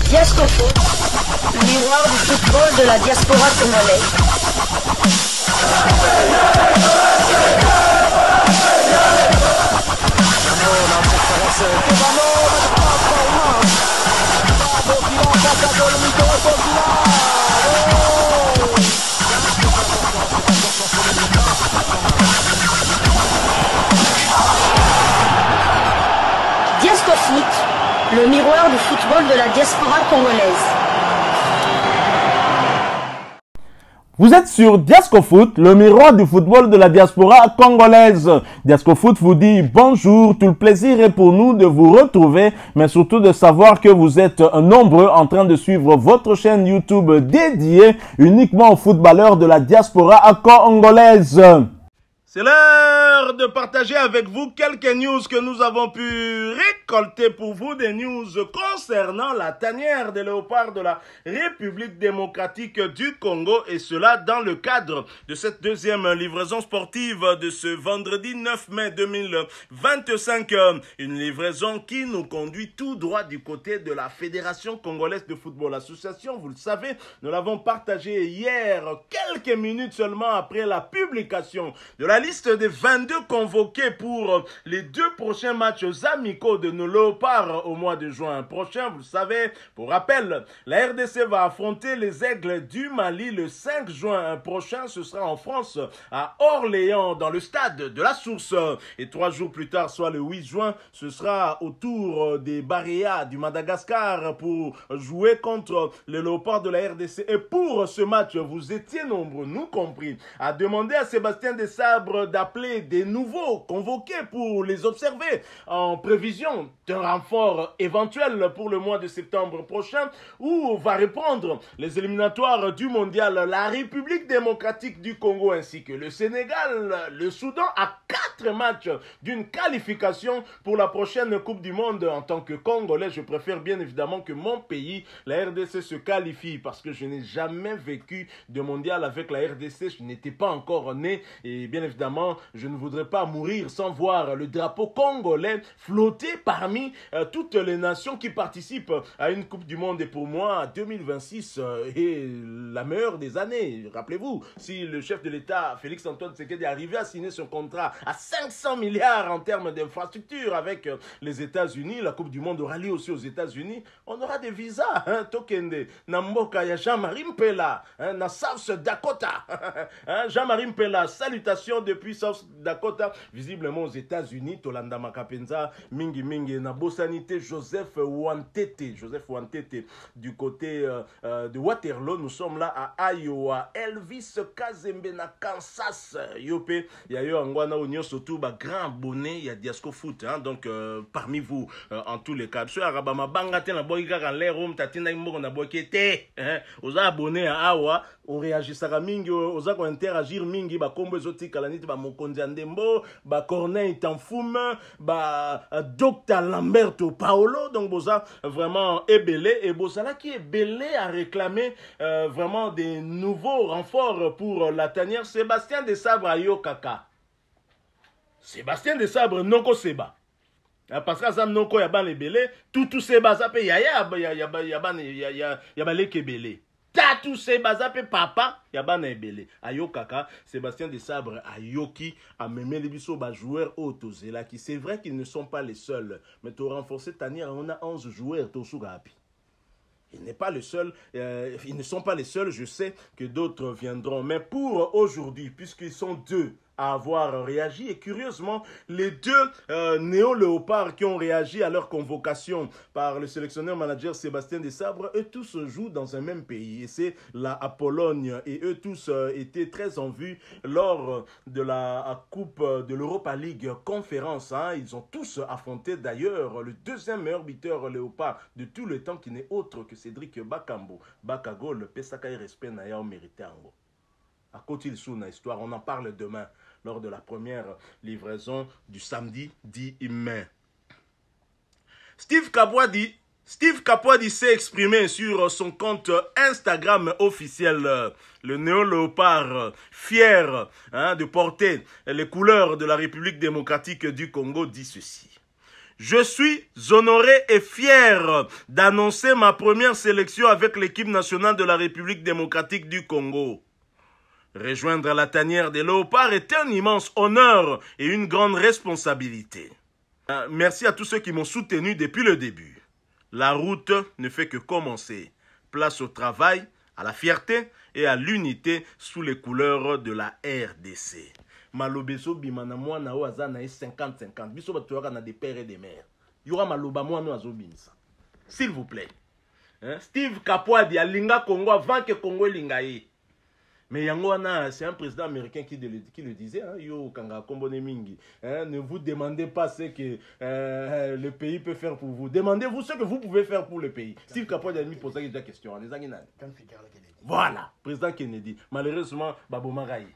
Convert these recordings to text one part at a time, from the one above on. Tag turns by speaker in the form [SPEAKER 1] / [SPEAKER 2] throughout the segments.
[SPEAKER 1] Diasco Foot, miroir du football de la diaspora congolaise. Diasco Foot, le miroir du football de la diaspora congolaise.
[SPEAKER 2] Vous êtes sur Diasco Foot, le miroir du football de la diaspora congolaise. Diasco Foot vous dit bonjour, tout le plaisir est pour nous de vous retrouver, mais surtout de savoir que vous êtes nombreux en train de suivre votre chaîne YouTube dédiée uniquement aux footballeurs de la diaspora congolaise. C'est l'heure de partager avec vous quelques news que nous avons pu récolter pour vous, des news concernant la tanière des léopards de la République démocratique du Congo, et cela dans le cadre de cette deuxième livraison sportive de ce vendredi 9 mai 2025. Une livraison qui nous conduit tout droit du côté de la Fédération congolaise de football. L'association, vous le savez, nous l'avons partagée hier, quelques minutes seulement après la publication de la liste des 22 convoqués pour les 2 prochains matchs amicaux de nos léopards au mois de juin prochain. Vous le savez, pour rappel, la RDC va affronter les Aigles du Mali le 5 juin prochain. Ce sera en France, à Orléans, dans le stade de la Source. Et 3 jours plus tard, soit le 8 juin, ce sera au tour des Baréas du Madagascar pour jouer contre les léopards de la RDC. Et pour ce match, vous étiez nombreux, nous compris, à demander à Sébastien Desabre d'appeler des nouveaux convoqués pour les observer en prévision d'un renfort éventuel pour le mois de septembre prochain, où va répondre les éliminatoires du mondial, la République démocratique du Congo ainsi que le Sénégal, le Soudan, à 4 matchs d'une qualification pour la prochaine Coupe du Monde. En tant que Congolais, je préfère bien évidemment que mon pays, la RDC, se qualifie, parce que je n'ai jamais vécu de mondial avec la RDC, je n'étais pas encore né, et bien évidemment je ne voudrais pas mourir sans voir le drapeau congolais flotter parmi toutes les nations qui participent à une Coupe du Monde. Et pour moi, 2026 est la meilleure des années. Rappelez-vous, si le chef de l'État, Félix Antoine Tshisekedi, arrivait à signer son contrat à 500 milliards en termes d'infrastructures avec les États-Unis, la Coupe du Monde aura lieu aussi aux États-Unis, on aura des visas. Tokende, Namboka, ya Jean-Marie Mpela, na South Dakota. Jean-Marie Mpela, salutations depuis South Dakota, visiblement aux États-Unis. Tolanda Makapenza, Mingi Mingi, na Bosanité, Joseph Wantete, du côté de Waterloo. Nous sommes là à Iowa. Elvis Kazembe na Kansas, Yopé. Il y a eu Angwana Union, surtout, grand abonné, il y a Diasco Foot. Donc, parmi vous, en tous les cas, sur Arabama Bangate, na Boyka, quand l'air, Tatina Imbo, na Boykete, aux abonnés à Awa, on réagissera mingi, aux a interagir mingi, Kombo Zoti Kalanit, Mokonzi Andembo, Corneille Tanfoum, Dr Lamberto Paolo. Donc boza vraiment ébélé, et Bozala qui est belé à réclamer vraiment des nouveaux renforts pour la tanière. Sébastien Desabre Ayo Kaka, Sébastien Desabre Noko Seba, parce que ça Noko Yaban ébélé, tout Seba ça peut Yaban Leke belé. Tatou Seba ça peut papa Yaban ébélé. Ayo Kaka, Sébastien Desabre Ayoki a memé les biso joueurs autozela qui c'est vrai qu'ils ne sont pas les seuls, mais pour renforcer tanière on a 11 joueurs Tosugapi. Il n'est pas le seul, ils ne sont pas les seuls, je sais que d'autres viendront. Mais pour aujourd'hui, puisqu'ils sont 2 à avoir réagi, et curieusement, les 2 néo-léopards qui ont réagi à leur convocation par le sélectionneur manager Sébastien Desabre, eux tous jouent dans un même pays, et c'est la Pologne, et eux tous étaient très en vue lors de la Coupe de l'Europa League conférence. Ils ont tous affronté d'ailleurs le 2e meilleur buteur léopard de tous les temps, qui n'est autre que Cédric Bakambu. Bakagol, Pesaka et respect Naya mérité Ango. À côté de son histoire, on en parle demain lors de la première livraison du samedi 10 mai. Steve Kapwadi s'est exprimé sur son compte Instagram officiel. Le néo-léopard, fier de porter les couleurs de la République démocratique du Congo, dit ceci. Je suis honoré et fier d'annoncer ma première sélection avec l'équipe nationale de la République démocratique du Congo. Rejoindre la tanière des léopards est un immense honneur et une grande responsabilité. Merci à tous ceux qui m'ont soutenu depuis le début. La route ne fait que commencer. Place au travail, à la fierté et à l'unité sous les couleurs de la RDC. Malobeso bimana mwana o aza na 50-50. Biso batuaka na des pères et des mères. Yura maloba mwana azo bimisa. S'il vous plaît. Steve Kapwadi alinga Congo avant que Congo lingaye. Mais Yangoana, c'est un président américain qui le disait, Yo Kanga Kombone Mingi, ne vous demandez pas ce que le pays peut faire pour vous. Demandez-vous ce que vous pouvez faire pour le pays. Steve Kapwadi a mis posé la question. Voilà, président Kennedy. Malheureusement, Babo Maraï.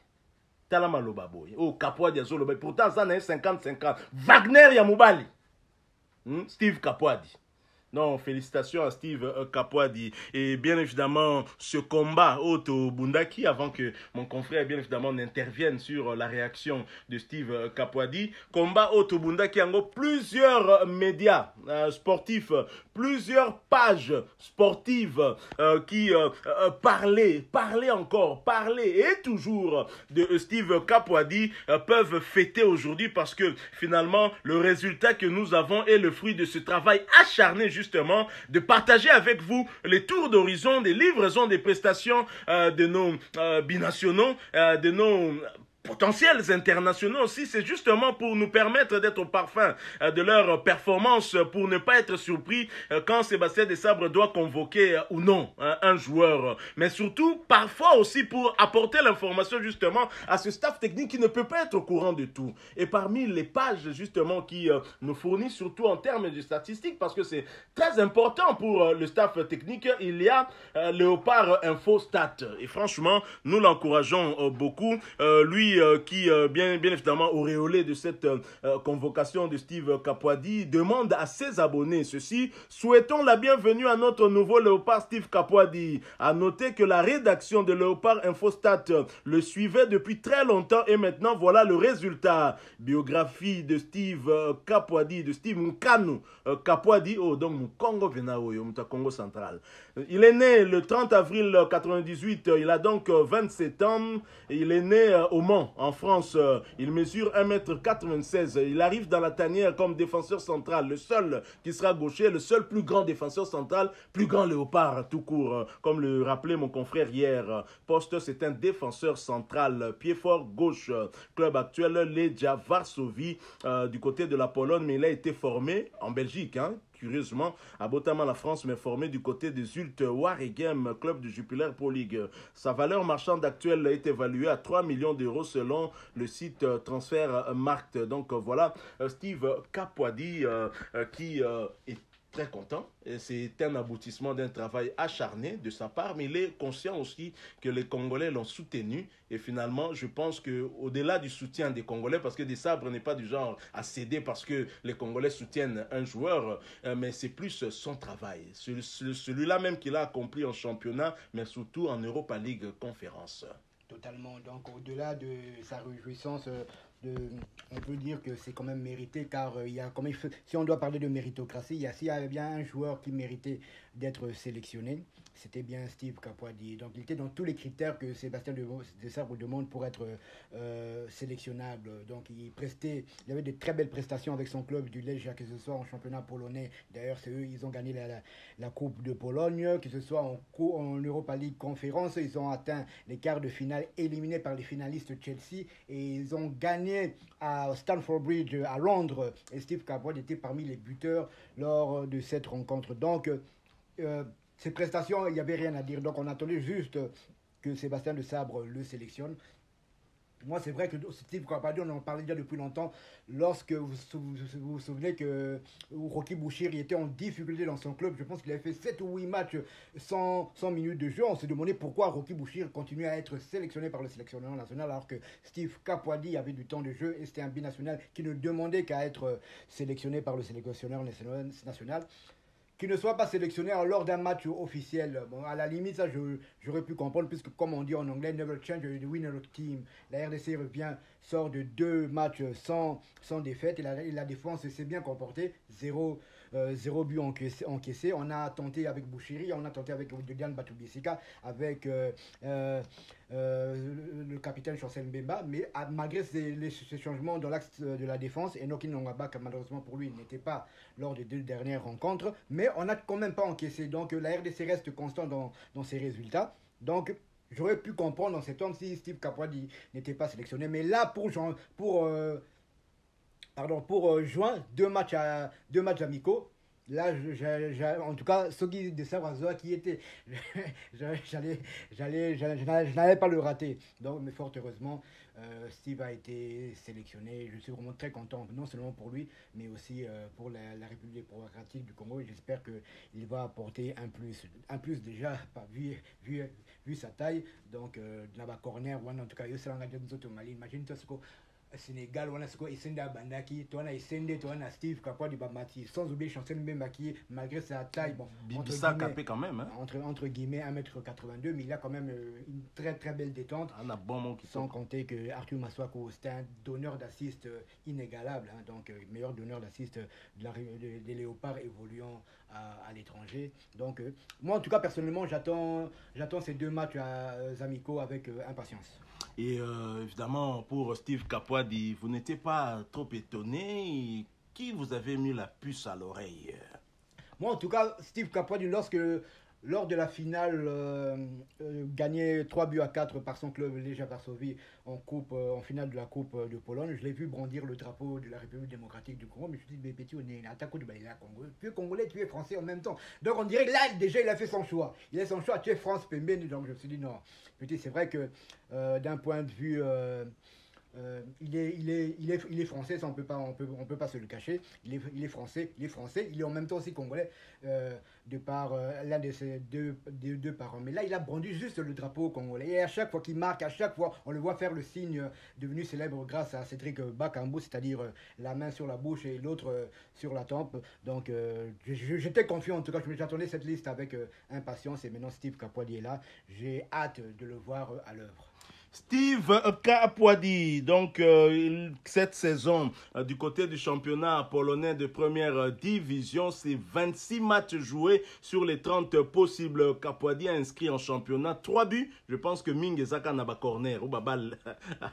[SPEAKER 2] Talamalo Baboy. Oh, Kapwadi a solo. Pourtant, ça n'est 50-50. Wagner Yamoubali. Steve Kapwadi. Non, félicitations à Steve Kapwadi. Et bien évidemment, ce combat Otto Bundaki, avant que mon confrère bien évidemment n'intervienne sur la réaction de Steve Kapwadi. Combat Otto Bundaki, en gros, plusieurs médias sportifs, plusieurs pages sportives qui parlaient et toujours de Steve Kapwadi peuvent fêter aujourd'hui parce que finalement, le résultat que nous avons est le fruit de ce travail acharné justement de partager avec vous les tours d'horizon, des livraisons, des prestations de nos binationaux, de nos potentiels internationaux aussi. C'est justement pour nous permettre d'être au parfum de leur performance, pour ne pas être surpris quand Sébastien Desabre doit convoquer ou non un joueur. Mais surtout, parfois aussi pour apporter l'information justement à ce staff technique qui ne peut pas être au courant de tout. Et parmi les pages justement qui nous fournissent, surtout en termes de statistiques, parce que c'est très important pour le staff technique, il y a Léopard Infostat. Et franchement, nous l'encourageons beaucoup. Lui qui, bien évidemment, auréolé de cette convocation de Steve Kapwadi, demande à ses abonnés ceci: souhaitons la bienvenue à notre nouveau Léopard Steve Kapwadi. À noter que la rédaction de Léopard Infostat le suivait depuis très longtemps et maintenant voilà le résultat. Biographie de Steve Kapwadi, de Steve Nkanu Kapwadi, donc Congo Venao, Congo central. Il est né le 30 avril 1998, il a donc 27 ans, il est né au Mans, en France. Il mesure 1m96, il arrive dans la tanière comme défenseur central, le seul qui sera gaucher, le seul plus grand défenseur central, plus grand léopard tout court, comme le rappelait mon confrère hier. Poste, c'est un défenseur central, pied fort gauche, club actuel, Legia Varsovie, du côté de la Pologne, mais il a été formé en Belgique, curieusement, à Botaman, la France, mais formé du côté des Zulte Waregem, club de Jupiler Pro League. Sa valeur marchande actuelle est évaluée à 3 millions d'euros selon le site Transfermarkt. Donc voilà, Steve Kapwadi qui est très content. C'est un aboutissement d'un travail acharné de sa part, mais il est conscient aussi que les Congolais l'ont soutenu. Et finalement, je pense qu'au-delà du soutien des Congolais, parce que Desabre n'est pas du genre à céder parce que les Congolais soutiennent un joueur, mais c'est plus son travail. Celui-là même qu'il a accompli en championnat, mais surtout en Europa League Conférence.
[SPEAKER 3] Totalement. Donc, au-delà de sa réjouissance, on peut dire que c'est quand même mérité, car il y a quand même, si on doit parler de méritocratie, s'il y avait bien un joueur qui méritait d'être sélectionné, c'était bien Steve Kapwadi. Donc, il était dans tous les critères que Sébastien Desabre demande pour être sélectionnable. Donc, il avait de très belles prestations avec son club du Legia, que ce soit en championnat polonais. D'ailleurs, c'est eux, ils ont gagné la Coupe de Pologne, que ce soit en Europa League Conférence. Ils ont atteint les quarts de finale, éliminés par les finalistes Chelsea, et ils ont gagné à Stamford Bridge à Londres. Et Steve Kapwadi était parmi les buteurs lors de cette rencontre. Donc, ces prestations, il n'y avait rien à dire. Donc, on attendait juste que Sébastien Desabre le sélectionne. Moi, c'est vrai que Steve Kapwadi, on en parlait déjà depuis longtemps, lorsque vous vous souvenez que Rocky Bouchir était en difficulté dans son club. Je pense qu'il avait fait 7 ou 8 matchs sans minutes de jeu. On s'est demandé pourquoi Rocky Bouchir continuait à être sélectionné par le sélectionneur national, alors que Steve Kapwadi avait du temps de jeu et c'était un binational qui ne demandait qu'à être sélectionné par le sélectionneur national. Qu'il ne soit pas sélectionné lors d'un match officiel. Bon, à la limite, ça, j'aurais pu comprendre, puisque comme on dit en anglais, never change the winner team. La RDC revient sort de 2 matchs sans défaite. Et la défense s'est bien comportée. 0 but encaissé. On a tenté avec Bouchiri, on a tenté avec Dejan Batoubisika, avec le capitaine Chancel Mbemba. Mais malgré ces changements dans l'axe de la défense, Enoki Nongaba, malheureusement pour lui, n'était pas lors des 2 dernières rencontres. Mais on n'a quand même pas encaissé. Donc la RDC reste constant dans ses résultats. Donc j'aurais pu comprendre dans cet homme si Steve Capoidi n'était pas sélectionné. Mais là, pour juin, 2 matchs amicaux. Là, en tout cas, Sogi de Savazoa qui était, je n'allais pas le rater. Donc, mais fort heureusement, Steve a été sélectionné. Je suis vraiment très content, non seulement pour lui, mais aussi pour la République démocratique du Congo. J'espère qu'il va apporter un plus déjà, vu sa taille. Donc, là-bas, corner, en tout cas, imagine-toi ce que Sénégal, on a ce qu'on a Bandaki, on a Essende, on a Steve Kapwa du Bamati, sans oublier Chancel Mbemba qui, malgré sa taille, bon,
[SPEAKER 2] Bibissa capé quand même, hein?
[SPEAKER 3] entre guillemets 1m82, mais il a quand même une très très belle détente.
[SPEAKER 2] On a bon monde qui
[SPEAKER 3] sans compter que Arthur Maswako, c'est un donneur d'assist inégalable, hein, donc meilleur donneur d'assist des Léopards évoluant à l'étranger. Donc moi en tout cas personnellement j'attends ces 2 matchs amicaux avec impatience.
[SPEAKER 2] Et évidemment, pour Steve Capoidi, vous n'étiez pas trop étonné. Qui vous avez mis la puce à l'oreille?
[SPEAKER 3] Moi, en tout cas, Steve Capoidi, lors de la finale, gagné 3-4 par son club Legia Varsovie en finale de la Coupe de Pologne, je l'ai vu brandir le drapeau de la République démocratique du Congo. Mais je me suis dit, mais petit, on est attaquant du Congo. Tu es congolais, tu es français en même temps. Donc on dirait que là, déjà, il a fait son choix. Il a son choix, tu es France Pembeni. Donc je me suis dit, non. Petit, c'est vrai que d'un point de vue. Il est français, ça on peut pas se le cacher. Il est français, il est en même temps aussi congolais de par l'un de ses deux parents. Mais là, il a brandi juste le drapeau congolais. Et à chaque fois qu'il marque, à chaque fois, on le voit faire le signe devenu célèbre grâce à Cédric Bakambu, c'est-à-dire la main sur la bouche et l'autre sur la tempe. Donc, j'étais confiant, en tout cas, j'attendais cette liste avec impatience. Et maintenant, Steve Capoidi est là. J'ai hâte de le voir à l'œuvre.
[SPEAKER 2] Steve Capoidi, donc cette saison du côté du championnat polonais de première division, c'est 26 matchs joués sur les 30 possibles. Capoidi a inscrit en championnat 3 buts. Je pense que Ming Ezaka n'a pas corner ou Babal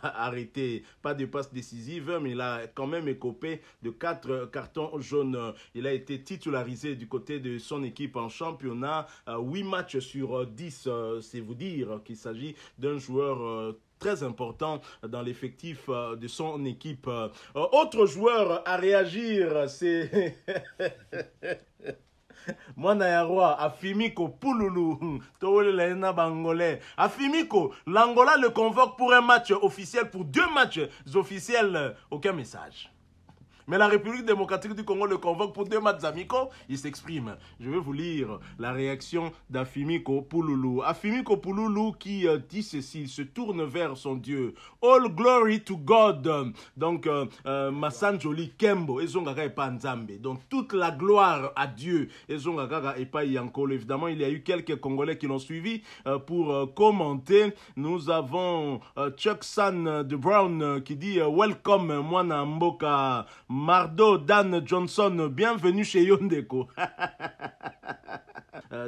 [SPEAKER 2] arrêté, pas de passe décisive, mais il a quand même écopé de 4 cartons jaunes. Il a été titularisé du côté de son équipe en championnat, 8 matchs sur 10, c'est vous dire qu'il s'agit d'un joueur très important dans l'effectif de son équipe. Autre joueur à réagir, c'est Mwana Afimiko Pouloulou. Afimiko, l'Angola le convoque pour un match officiel, pour 2 matchs officiels. Aucun message. Mais la République démocratique du Congo le convoque pour 2 matchs amicaux. Il s'exprime. Je vais vous lire la réaction d'Afimiko Pouloulou. Afimiko Pouloulou qui dit ceci, il se tourne vers son Dieu. All glory to God. Donc, Massanjoli Kembo, Ezongaka et Panzambe. Donc, toute la gloire à Dieu. Ezongaka et Payankolo. Évidemment, il y a eu quelques Congolais qui l'ont suivi pour commenter. Nous avons Chuck San de Brown qui dit welcome, Mwana Mboka. Mardo Dan Johnson, bienvenue chez Yondeko.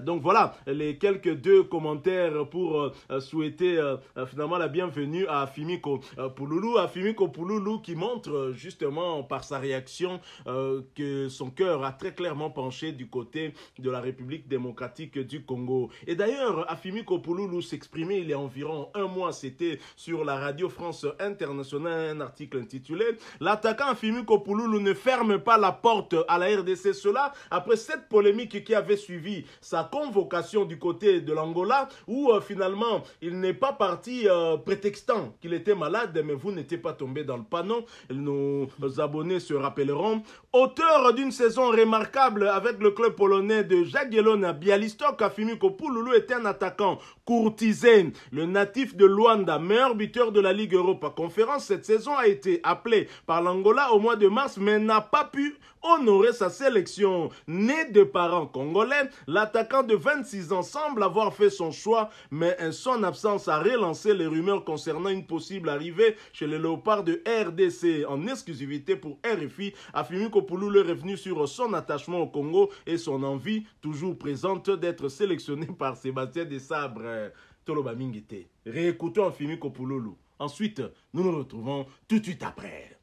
[SPEAKER 2] Donc voilà, les quelques 2 commentaires pour souhaiter finalement la bienvenue à Afimiko Pouloulou. Afimiko Pouloulou qui montre justement par sa réaction que son cœur a très clairement penché du côté de la République démocratique du Congo. Et d'ailleurs, Afimiko Pouloulou s'exprimait il y a environ 1 mois, c'était sur la Radio France Internationale, un article intitulé « L'attaquant Afimiko Pouloulou ne ferme pas la porte à la RDC ». Cela après cette polémique qui avait suivi sa convocation du côté de l'Angola où finalement il n'est pas parti prétextant qu'il était malade, mais vous n'étiez pas tombé dans le panneau. Nos abonnés se rappelleront. Auteur d'une saison remarquable avec le club polonais de Jagiellon Bialystok, Afimiko Pouloulou était un attaquant courtisé. Le natif de Luanda, meilleur buteur de la Ligue Europa Conférence, cette saison a été appelé par l'Angola au mois de mars, mais n'a pas pu honorer sa sélection. Né de parents congolais, l'attaquant l'attaquant de 26 ans semble avoir fait son choix, mais son absence a relancé les rumeurs concernant une possible arrivée chez les Léopards de RDC. En exclusivité pour RFI, Afimi Kopouloulou est revenu sur son attachement au Congo et son envie, toujours présente, d'être sélectionné par Sébastien Desabre. Toloba Mingete. Réécoutons Afimi Kopouloulou. Ensuite, nous nous retrouvons tout de suite après.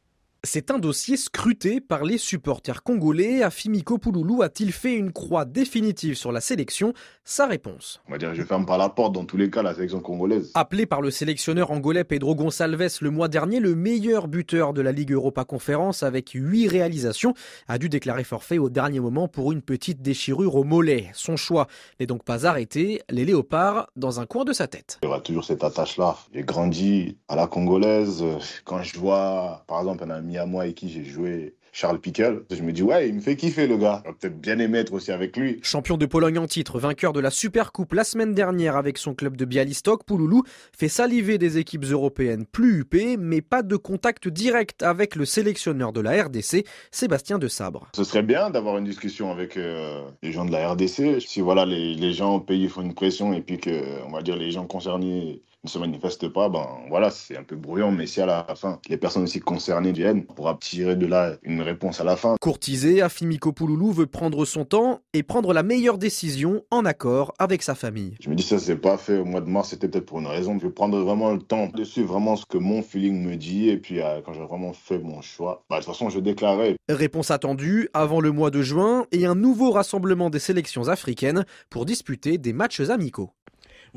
[SPEAKER 4] C'est un dossier scruté par les supporters congolais. Afimi Kopouloulou a-t-il fait une croix définitive sur la sélection? Sa réponse.
[SPEAKER 5] On va dire, je ferme pas la porte dans tous les cas, la sélection congolaise.
[SPEAKER 4] Appelé par le sélectionneur angolais Pedro Gonçalves le mois dernier, le meilleur buteur de la Ligue Europa Conférence avec 8 réalisations, a dû déclarer forfait au dernier moment pour une petite déchirure au mollet. Son choix n'est donc pas arrêté, les Léopards dans un coin de sa tête.
[SPEAKER 5] Il y aura toujours cette attache-là. J'ai grandi à la congolaise. Quand je vois, par exemple, un ami à moi avec qui j'ai joué, Charles Pickel, je me dis ouais, il me fait kiffer le gars. J'aurais peut-être bien aimé être aussi avec lui.
[SPEAKER 4] Champion de Pologne en titre, vainqueur de la Supercoupe la semaine dernière avec son club de Białystok, Pouloulou fait saliver des équipes européennes plus huppées, mais pas de contact direct avec le sélectionneur de la RDC, Sébastien Desabre.
[SPEAKER 5] Ce serait bien d'avoir une discussion avec les gens de la RDC. Si voilà, les gens au pays font une pression et puis que, on va dire, les gens concernés ne se manifestent pas, ben voilà, c'est un peu brouillon, mais si à la fin, les personnes aussi concernées viennent, on pourra tirer de là une réponse à la fin.
[SPEAKER 4] Courtisé, Afimi Kopouloulou veut prendre son temps et prendre la meilleure décision en accord avec sa famille.
[SPEAKER 5] Je me dis ça, c'est pas fait au mois de mars, c'était peut-être pour une raison. Je vais prendre vraiment le temps de suivre vraiment ce que mon feeling me dit et puis quand j'ai vraiment fait mon choix, de toute façon, je déclarerai.
[SPEAKER 4] Réponse attendue avant le mois de juin et un nouveau rassemblement des sélections africaines pour disputer des matchs amicaux.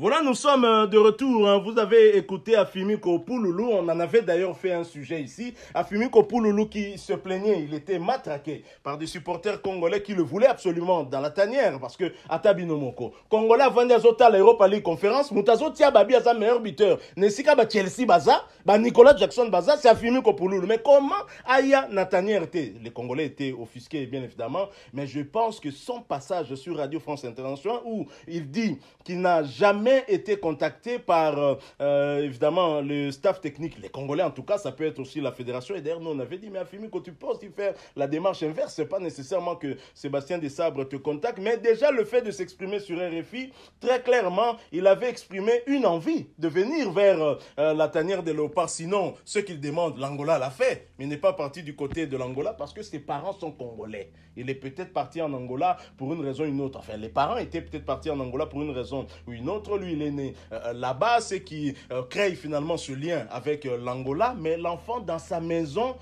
[SPEAKER 2] Voilà, nous sommes de retour. Vous avez écouté Afimi Kopouloulou. On en avait d'ailleurs fait un sujet ici. Afimi Kopouloulou qui se plaignait, il était matraqué par des supporters congolais qui le voulaient absolument dans la tanière. Parce que Atabinomoko, Congolais vendu à Zota l'Europa League Conférence, Moutazo Tia Babi à sa meilleur buteur. Nesika ba Chelsea Baza, ba Nicolas Jackson Baza, c'est Afimi Kopouloulou. Mais comment Aya na tanière était? Les Congolais étaient offusqués, bien évidemment. Mais je pense que son passage sur Radio France Internationale où il dit qu'il n'a jamais été contacté par évidemment le staff technique, les Congolais en tout cas, ça peut être aussi la fédération. Et d'ailleurs, nous on avait dit, mais Afimi, quand tu penses y faire la démarche inverse, c'est pas nécessairement que Sébastien Desabre te contacte, mais déjà le fait de s'exprimer sur RFI, très clairement, il avait exprimé une envie de venir vers la tanière des Léopards. Sinon, ce qu'il demande, l'Angola l'a fait, mais il n'est pas parti du côté de l'Angola parce que ses parents sont congolais. Il est peut-être parti en Angola pour une raison ou une autre. Enfin, les parents étaient peut-être partis en Angola pour une raison ou une autre. Lui, il est né là-bas, c'est qui crée finalement ce lien avec l'Angola, mais l'enfant dans sa maison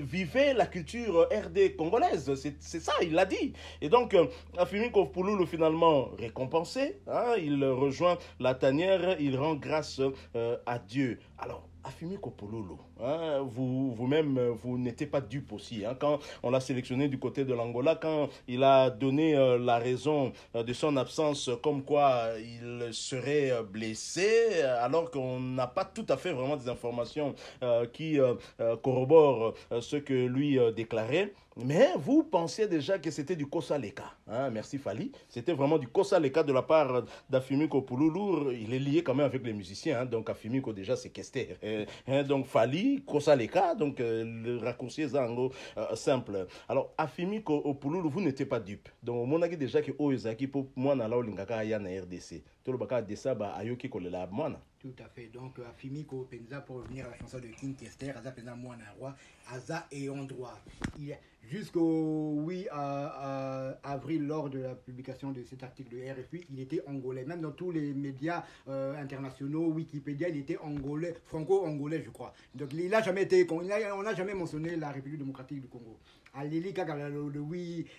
[SPEAKER 2] vivait la culture RD congolaise, c'est ça, il l'a dit. Et donc, Afimi Kopouloulou finalement récompensé, il rejoint la tanière, il rend grâce à Dieu. Alors, Afimi Kopouloulou, vous-même, vous n'étiez pas dupe aussi. Quand on l'a sélectionné du côté de l'Angola, quand il a donné la raison de son absence, comme quoi il serait blessé, alors qu'on n'a pas tout à fait vraiment des informations qui corroborent ce que lui déclarait. Mais vous pensiez déjà que c'était du Kosa Leka. Merci Fali. C'était vraiment du Kosa Leka de la part d'Afimi Kopouloulou. Il est lié quand même avec les musiciens. Donc Afimi Ko déjà c'est Kester. Donc Fali, Kosa Leka. Donc le raccourci est simple. Alors Afimi Kopouloulou, vous n'étiez pas dupe. Donc mon avis déjà que Oyezaki pour moi na lao lingaka ya na RDC. Tout le baka desaba ayoki kolela mwana.
[SPEAKER 3] Tout à fait. Donc, Afimi Penza, pour revenir à la chanson de King Kester, Aza Penza Moana Roi, Aza et droit. Jusqu'au 8 avril, lors de la publication de cet article de RFI, il était angolais. Même dans tous les médias internationaux, Wikipédia, il était angolais, franco-angolais, je crois. Donc, il n'a jamais été, on n'a jamais mentionné la République démocratique du Congo. À l'Élie,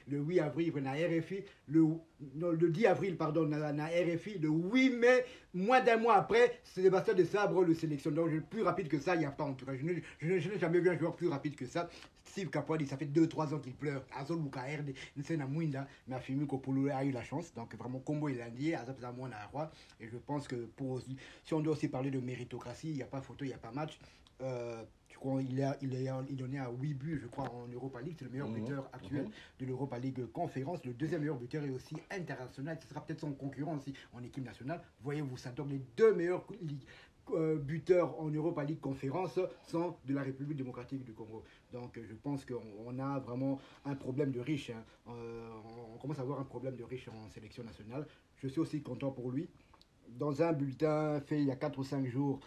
[SPEAKER 3] le 8 avril, na RFI, le 10 avril, pardon, na RFI, le 8 mai, moins d'un mois après, Sébastien Desabre le sélectionne. Donc, plus rapide que ça, il n'y a pas en tout cas. Je n'ai jamais vu un joueur plus rapide que ça. Steve Capoidi, ça fait 2-3 ans qu'il pleure. Azol Bukaerde, Nsena Mouinda, mais Afimi Kopouloulou a eu la chance. Donc, vraiment, Combo il a dit, Azap Zamouana Roi. Et je pense que si on doit aussi parler de méritocratie, il n'y a pas photo, il n'y a pas match. Je crois il donnait à 8 buts, je crois, en Europa League. C'est le meilleur buteur actuel de l'Europa League Conférence. Le deuxième meilleur buteur est aussi international. Ce sera peut-être son concurrent aussi en équipe nationale. Voyez-vous ça. Donc, les deux meilleurs buteurs en Europa League Conférence sont de la République démocratique du Congo. Donc je pense qu'on a vraiment un problème de riche. Hein. On commence à avoir un problème de riche en sélection nationale. Je suis aussi content pour lui. Dans un bulletin fait il y a 4 ou 5 jours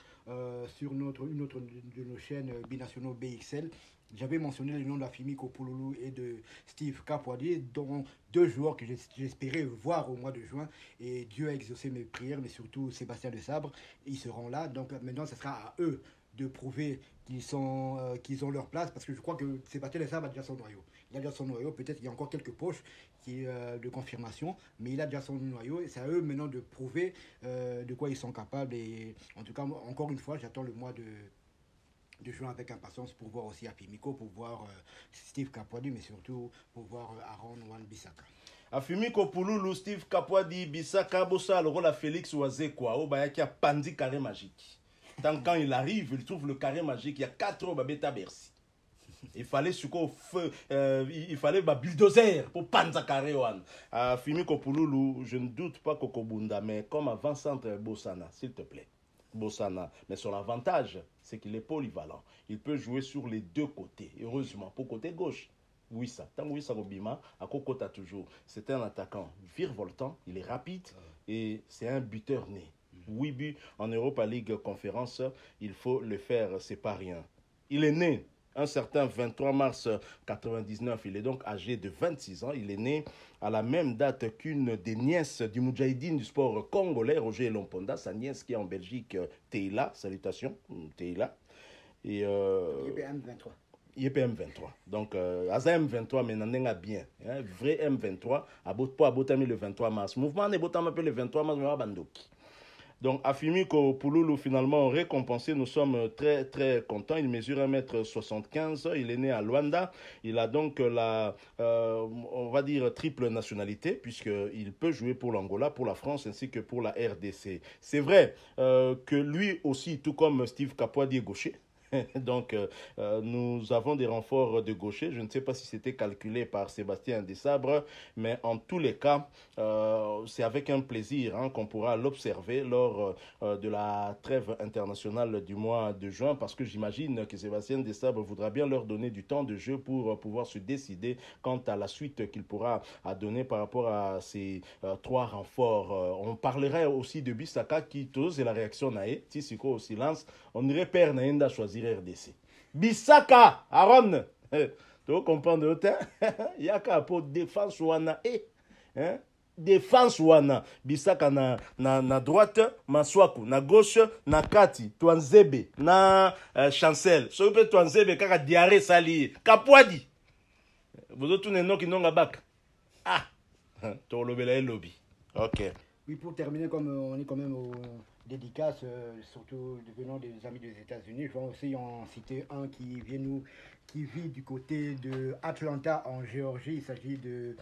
[SPEAKER 3] sur une autre de nos chaînes binationaux BXL, j'avais mentionné le nom d'Afimi Kopouloulou et de Steve Kapwadi, dont 2 joueurs que j'espérais voir au mois de juin. Et Dieu a exaucé mes prières, mais surtout Sébastien Desabre, ils seront là. Donc maintenant, ce sera à eux de prouver qu'ils ont leur place, parce que je crois que Sébastien Desabre a déjà son noyau. Il a déjà son noyau, peut-être qu'il y a encore quelques poches de confirmation, mais il a déjà son noyau, et c'est à eux maintenant de prouver de quoi ils sont capables. Et en tout cas, encore une fois, j'attends le mois de juin avec impatience pour voir aussi Afimiko, pour voir Steve Kapwadi, mais surtout pour voir Aaron Wan-Bissaka.
[SPEAKER 2] Afimiko Pouloulou, Steve Kapwadi, Bissaka, Bossa, le rôle à Félix Oazekwa, au Bayaki a Pandi carré magique. Tant quand il arrive, il trouve le carré magique, il y a 4 heures Babeta Bercy. Il fallait il fallait bulldozer pour Panza carré one. Afimiko Pouloulou, je ne doute pas Kokobunda, mais comme avant-centre Bossana, s'il te plaît. Bossana, mais son avantage, c'est qu'il est polyvalent. Il peut jouer sur les 2 côtés. Heureusement, pour côté gauche, oui ça. Tant oui ça Robima, à Kokota toujours. C'est un attaquant virevoltant, il est rapide et c'est un buteur né. 8 buts en Europa League Conférence, il faut le faire, c'est pas rien. Il est né un certain 23 mars 99, il est donc âgé de 26 ans. Il est né à la même date qu'une des nièces du Moudjahidine du sport congolais, Roger Lomponda, sa nièce qui est en Belgique, Teila, salutations, Teila. Et
[SPEAKER 3] IPM23.
[SPEAKER 2] IPM23. Donc, Aza M23, mais n'en est bien. Hein, vrai M23, à Botami le 23 mars. Mouvement n'est Botami le 23 mars, mais à Bandoki. Donc, Afimiko Pouloulou, finalement, récompensé, nous sommes très, très contents. Il mesure 1m75, il est né à Luanda. Il a donc on va dire, triple nationalité, puisqu'il peut jouer pour l'Angola, pour la France, ainsi que pour la RDC. C'est vrai que lui aussi, tout comme Steve Kapwadi, est gaucher. Donc, nous avons des renforts de gaucher. Je ne sais pas si c'était calculé par Sébastien Desabre, mais en tous les cas, c'est avec un plaisir qu'on pourra l'observer lors de la trêve internationale du mois de juin, parce que j'imagine que Sébastien Desabre voudra bien leur donner du temps de jeu pour pouvoir se décider quant à la suite qu'il pourra donner par rapport à ces 3 renforts. On parlerait aussi de Bissaka qui tose et la réaction nae, Tissiko au silence. On irait perdre Naenda choisir RDC. Bissaka, Aaron, tu comprends de l'autre? Il y a qu'à pour défense wana défense wana. Bissaka na droite, Maswaku na gauche, na Kati, Twanzebe, na Chancel. So peut Twanzebe kaka diarrhée sali. Kapwadi. Vous autres les noms qui n'ont pas bac. Ah, tu l'as lobby. OK.
[SPEAKER 3] Oui, pour terminer, comme on est quand même au dédicace, surtout venant des amis des États-Unis, je vais aussi en citer un qui vit du côté de Atlanta en Géorgie. Il s'agit de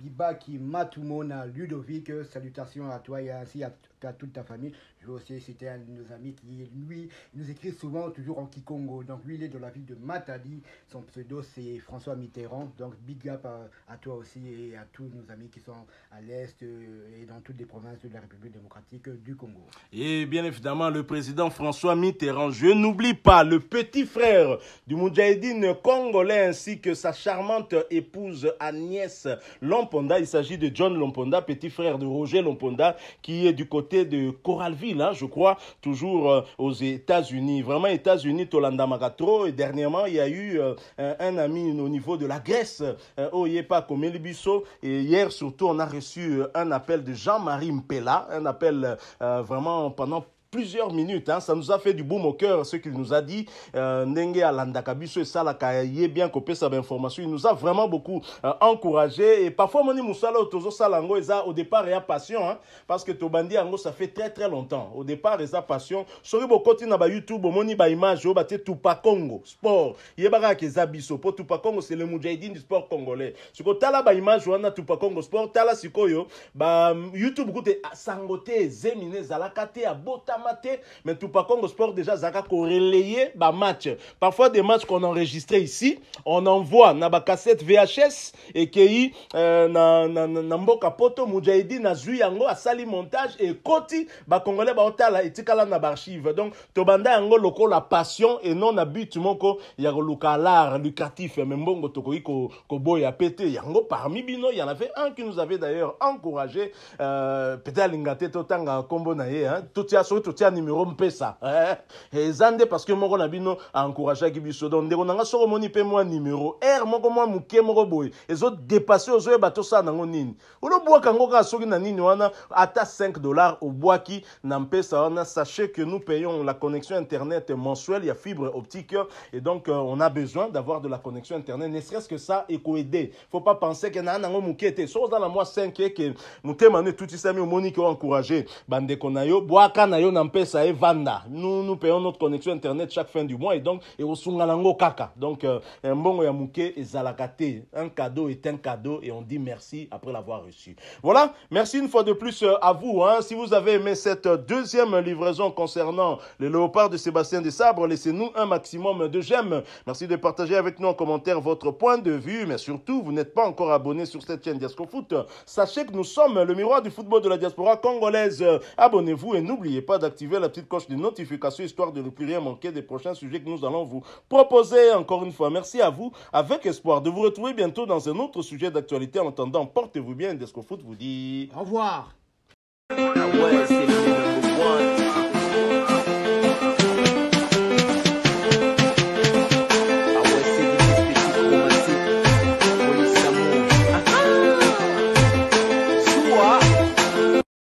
[SPEAKER 3] Bibaki Matumona Ludovic. Salutations à toi et ainsi à toute ta famille. Je vais aussi citer un de nos amis qui, lui, nous écrit souvent toujours en Kikongo. Donc lui, il est de la ville de Matadi. Son pseudo, c'est François Mitterrand. Donc big up à toi aussi et à tous nos amis qui sont à l'Est et dans toutes les provinces de la République démocratique du Congo.
[SPEAKER 2] Et bien évidemment, le président François Mitterrand. Je n'oublie pas le petit frère du Moudjahidine congolais ainsi que sa charmante épouse Agnès Lomponda. Il s'agit de John Lomponda, petit frère de Roger Lomponda, qui est du côté de Coralville, je crois, toujours aux États-Unis. Vraiment, États-Unis, Tolanda Magatro. Et dernièrement, il y a eu un ami au niveau de la Grèce, Oyepa Komelibiso. Et hier, surtout, on a reçu un appel de Jean-Marie Mpela, un appel vraiment pendant plusieurs minutes, ça nous a fait du boum au cœur, ce qu'il nous a dit. Ndenge Alandakabiso et Salaka y est bien copé sa information. Il nous a vraiment beaucoup encouragé. Et parfois, Moni Moussala Otozo Salango, au départ, il y a passion, parce que Tobandi Ango, ça fait très très longtemps. Au départ, il y a passion. Sori Bokoti na ba YouTube, Moni ba image, bate Tupa Congo, sport. Yebara Kezabiso, pour Tupa Congo, c'est le Moudjahidine du sport congolais. Siko tala ba image, wana Tupa Congo sport, tala sikoyo, ba YouTube, goute Sangote, Zemine, Zalakate, Abotama. maté, mais tout pas Congo Sport déjà zaka ko relayer ba match. Parfois des matchs qu'on enregistrait ici, on envoie na ba cassette VHS et qui na mboka poto Mujahidi na zui yango asali montage et koti ba congolais ba otala etikala na archive. Donc tobanda yango loko la passion et non na but moko ya luka l'art lucratif mais mbongo tokoyi ko boya pété yango parmi bino il y en avait un qui nous avait d'ailleurs encouragé peut-être lingate totanga kombo na ye hein totia numéro mpesa et zande parce que moko na bino a encouragé ki biso donc ndeko nanga soko moni pe moi numéro R moko moi muke moko boy les autres dépasser aux yeux bato ça nango nini ulo bois kango ka soki na nini wana ata $5 au bois qui na mpesa wana sachez que nous payons la connexion internet mensuelle il y a fibre optique et donc on a besoin d'avoir de la connexion internet ne serait-ce que ça et ko aider faut pas penser que na nango muke te so dans la mois 5 que mutema ne tout ça mais monique encourager bande konayo bois kanayo na mpesa e vanda nous payons notre connexion internet chaque fin du mois et donc et osunga nango kaka donc mbongo ya muke ezalakate un cadeau est un cadeau et on dit merci après l'avoir reçu. Voilà, merci une fois de plus à vous hein. Si vous avez aimé cette deuxième livraison concernant le léopard de Sébastien Desabre, laissez-nous un maximum de j'aime. Merci de partager avec nous en commentaire votre point de vue, mais surtout, vous n'êtes pas encore abonné sur cette chaîne Diasco Foot. Sachez que nous sommes le miroir du football de la diaspora congolaise. Abonnez-vous et n'oubliez pas d'activer la petite cloche de notification histoire de ne plus rien manquer des prochains sujets que nous allons vous proposer. Encore une fois, merci à vous, avec espoir de vous retrouver bientôt dans un autre sujet d'actualité. En attendant, portez-vous bien. Diasco Foot vous dit
[SPEAKER 3] Au revoir.
[SPEAKER 2] Ah ouais, c'est